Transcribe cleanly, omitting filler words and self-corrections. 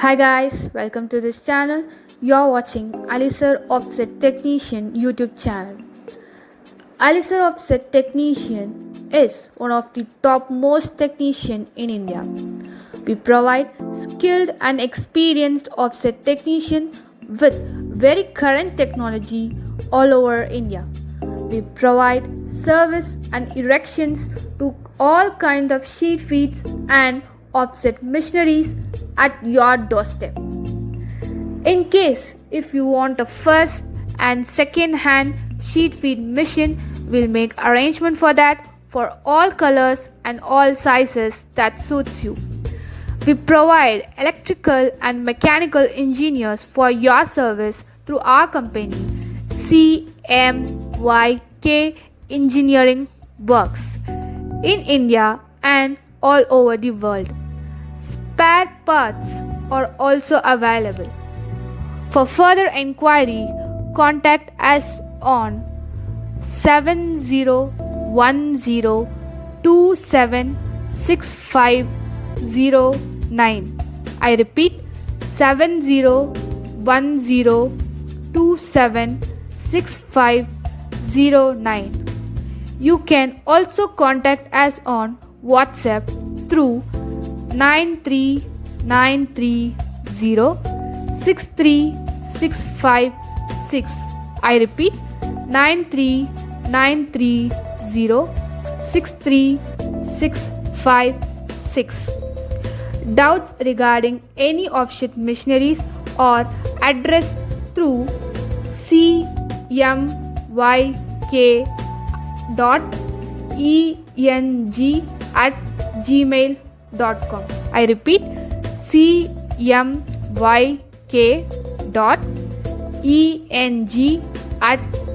Hi guys, welcome to this channel. You're watching Alisir.offset Technician YouTube channel. Alisir.offset Technician is one of the topmost technician in India. We provide skilled and experienced offset technician with very current technology all over India. We provide service and erections to all kinds of sheet feeds and offset machineries at your doorstep. In case if you want a first and second hand sheet feed machine, we'll make arrangement for that for all colors and all sizes that suits you. We provide electrical and mechanical engineers for your service through our company CMYK Engineering Works in India and all over the world. Spare parts are also available. For further inquiry, contact us on 7010276509. I repeat 7010276509. You can also contact us on WhatsApp through 93930 I repeat 93930 Doubts regarding any offset machineries or address through cmyk.eng@gmail.com. I repeat cmyk.eng@gmail.com.